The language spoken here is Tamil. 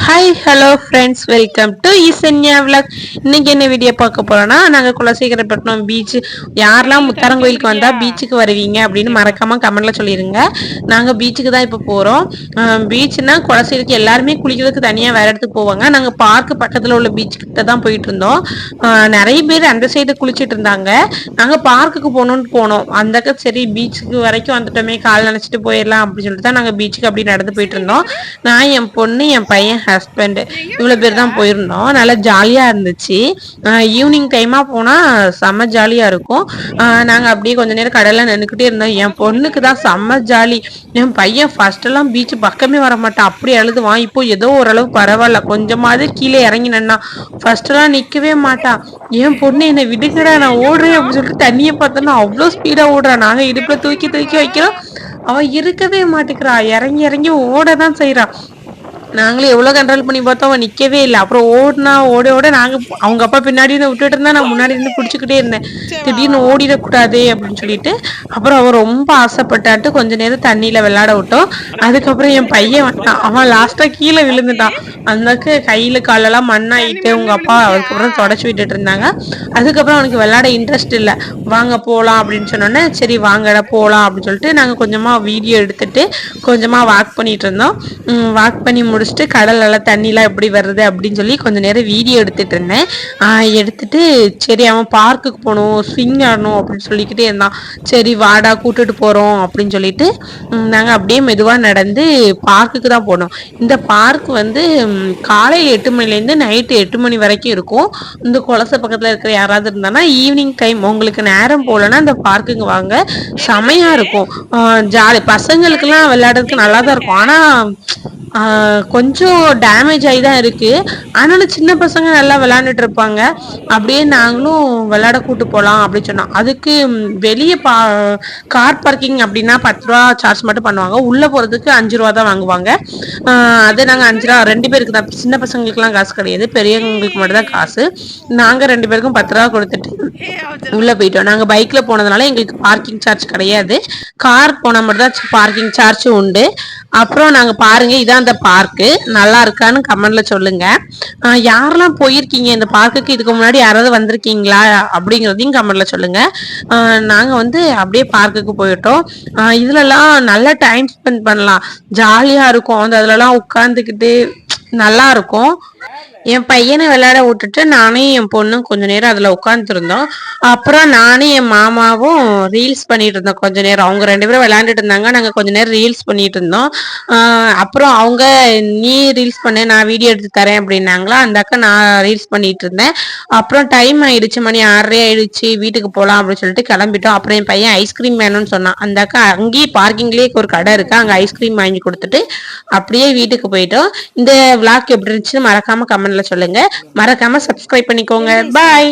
Hi hello friends, welcome to Isanya vlog. இன்னைக்கு என்ன வீடியோ பார்க்க போறோம்னா, நாங்கள் குலசேகரப்பட்டினம் பீச் யாரெல்லாம் முத்தாரங்கோயிலுக்கு வந்தால் பீச்சுக்கு வருவீங்க அப்படின்னு மறக்காம கமெண்ட்ல சொல்லிடுங்க. நாங்கள் பீச்சுக்கு தான் இப்போ போகிறோம். பீச்சுனா குலசேகருக்கு எல்லாருமே குளிக்கிறதுக்கு தனியாக வேற இடத்துக்கு போவாங்க. நாங்கள் பார்க்கு பக்கத்தில் உள்ள பீச் கிட்ட தான் போயிட்டு இருந்தோம். நிறைய பேர் அந்த சைடு குளிச்சுட்டு இருந்தாங்க. நாங்கள் பார்க்குக்கு போகணும்னு போனோம். அந்த சரி பீச்சுக்கு வரைக்கும் வந்துட்டோமே, கால் நினைச்சிட்டு போயிடலாம் அப்படின்னு சொல்லிட்டு தான் நாங்கள் பீச்சுக்கு அப்படி நடந்து போயிட்டு இருந்தோம். நான், என் பொண்ணு, என் பையன், ஹஸ்பண்ட் இவ்வளோ பேர் தான் போயிருந்தோம். நல்லா ஜாலியாக இருந்துச்சு. ஈவினிங் டைமாக போனால் செம்ம ஜாலியாக இருக்கும். நாங்கள் அப்படியே கொஞ்ச நேரம் கடலில் நின்றுக்கிட்டே இருந்தோம். என் பொண்ணுக்கு தான் செம்ம ஜாலி. என் பையன் ஃபர்ஸ்டெல்லாம் பீச்சு பக்கமே வர மாட்டான், அப்படி அழுதுவான். இப்போ ஏதோ ஓரளவு பரவாயில்ல, கொஞ்சமாவது கீழே இறங்கி நின்னா. ஃபர்ஸ்டெல்லாம் நிற்கவே மாட்டான். என் பொண்ணு என்னை விடுங்கடா, நான் ஓடுறேன் அப்படின்னு சொல்லிட்டு தண்ணியை பார்த்தோன்னா அவ்வளோ ஸ்பீடாக ஓடுறான். நாங்கள் இடுப்பில் தூக்கி தூக்கி வைக்கிறோம், அவன் இருக்கவே மாட்டேங்கிறா. இறங்கி இறங்கி ஓட தான் செய்கிறான். நாங்களும் எவ்வளோ கண்ட்ரோல் பண்ணி பார்த்தோம், அவன் நிற்கவே இல்லை. அப்புறம் ஓட நாங்கள் அவங்க அப்பா பின்னாடி இருந்து விட்டுட்டு இருந்தா, நான் முன்னாடி இருந்து பிடிச்சிக்கிட்டே இருந்தேன், திடீர்னு ஓடிடக்கூடாதே அப்படின்னு சொல்லிட்டு. அப்புறம் அவன் ரொம்ப ஆசைப்பட்டாட்டு கொஞ்ச நேரம் தண்ணியில் விளையாட விட்டோம். அதுக்கப்புறம் என் பையன் வந்தான். அவன் லாஸ்ட்டாக கீழே விழுந்துட்டான். அந்தக்கு கையில் காலெல்லாம் மண்ணாயிட்டு உங்கள் அப்பா அதுக்கப்புறம் தொடச்சி விட்டுட்டு இருந்தாங்க. அதுக்கப்புறம் அவனுக்கு விளையாட இன்ட்ரெஸ்ட் இல்லை. வாங்க போகலாம் அப்படின்னு சொன்னோன்னே, சரி வாங்கடா போகலாம் அப்படின்னு சொல்லிட்டு நாங்கள் கொஞ்சமாக வீடியோ எடுத்துட்டு கொஞ்சமாக வாக் பண்ணிட்டு இருந்தோம். வாக் பண்ணி முடிச்சுட்டு கடலெல்லாம் தண்ணிலாம் எப்படி வருது அப்படின்னு சொல்லி கொஞ்சம் நேரம் வீடியோ எடுத்துட்டு இருந்தேன். எடுத்துட்டு சரி அவன் பார்க்குக்கு போகணும், ஸ்விங் ஆடணும் அப்படின்னு சொல்லிக்கிட்டே இருந்தான். சரி வாடா கூட்டுட்டு போகிறோம் அப்படின்னு சொல்லிட்டு நாங்கள் அப்படியே மெதுவாக நடந்து பார்க்குக்கு தான் போனோம். இந்த பார்க் வந்து காலையில் 8 மணிலேருந்து நைட்டு 8 மணி வரைக்கும் இருக்கும். இந்த குளசை பக்கத்தில் இருக்கிற யாராவது இருந்தாங்கன்னா ஈவினிங் டைம் உங்களுக்கு நேரம் போகலன்னா இந்த பார்க்குக்கு வாங்க, செமையாக இருக்கும். ஜாலி, பசங்களுக்கெல்லாம் விளையாடுறதுக்கு நல்லா தான் இருக்கும். ஆனால் கொஞ்சம் டேமேஜ் ஆகி தான் இருக்கு. ஆனாலும் சின்ன பசங்க நல்லா விளையாண்டுட்டு இருப்பாங்க. அப்படியே நாங்களும் விளையாட கூட்டு போகலாம் அப்படின்னு சொன்னோம். அதுக்கு வெளியே கார் பார்க்கிங் அப்படின்னா 10 ரூபா சார்ஜ் மட்டும் பண்ணுவாங்க. உள்ள போறதுக்கு 5 ரூபா தான் வாங்குவாங்க. அதை நாங்கள் 5 ரூபா 2 பேருக்கு தான். சின்ன பசங்களுக்குலாம் காசு கிடையாது, பெரியவங்களுக்கு மட்டும் தான் காசு. நாங்கள் 2 பேருக்கும் 10 ரூபா கொடுத்துட்டு உள்ள போயிட்டோம். நாங்கள் பைக்ல போனதுனால எங்களுக்கு பார்க்கிங் சார்ஜ் கிடையாது. கார் போனால் மட்டும் தான் பார்க்கிங் சார்ஜ் உண்டு. அப்புறம் நாங்கள் பாருங்க, இதான் அந்த பார்க்கு, நல்லா இருக்கான்னு கமெண்ட்ல சொல்லுங்க. யாரெல்லாம் போயிருக்கீங்க இந்த பார்க்குக்கு, இதுக்கு முன்னாடி யாராவது வந்திருக்கீங்களா அப்படிங்கிறதையும் கமெண்ட்ல சொல்லுங்க. நாங்கள் வந்து அப்படியே பார்க்குக்கு போயிட்டோம். இதுலலாம் நல்லா டைம் ஸ்பெண்ட் பண்ணலாம், ஜாலியா இருக்கும். அதுலலாம் உட்காந்துக்கிட்டு நல்லா இருக்கும். என் பையனை விளையாட விட்டுட்டு நானும் என் பொண்ணும் கொஞ்ச நேரம் அதில் உட்காந்துருந்தோம். அப்புறம் நானும் என் மாமாவும் ரீல்ஸ் பண்ணிட்டு இருந்தோம் கொஞ்ச நேரம். அவங்க 2 பேரும் விளையாண்டுட்டு இருந்தாங்க, நாங்கள் கொஞ்ச நேரம் ரீல்ஸ் பண்ணிட்டு இருந்தோம். அப்புறம் அவங்க நீ ரீல்ஸ் பண்ண, நான் வீடியோ எடுத்து தரேன் அப்படின்னாங்களா. அந்த அக்கா நான் ரீல்ஸ் பண்ணிட்டு இருந்தேன். அப்புறம் டைம் ஆயிடுச்சு, மணி 6:30 ஆயிடுச்சு, வீட்டுக்கு போகலாம் அப்படின்னு சொல்லிட்டு கிளம்பிட்டோம். அப்புறம் என் பையன் ஐஸ்கிரீம் வேணும்னு சொன்னான். அந்த அக்கா அங்கேயே பார்க்கிங்லேயே ஒரு கடை இருக்கு, அங்கே ஐஸ்கிரீம் வாங்கி கொடுத்துட்டு அப்படியே வீட்டுக்கு போயிட்டோம். இந்த விளாக் எப்படி இருந்துச்சுன்னு மறக்காம கமெண்ட்ல சொல்லுங்க. மறக்காம சப்ஸ்கிரைப் பண்ணிக்கோங்க. பாய்.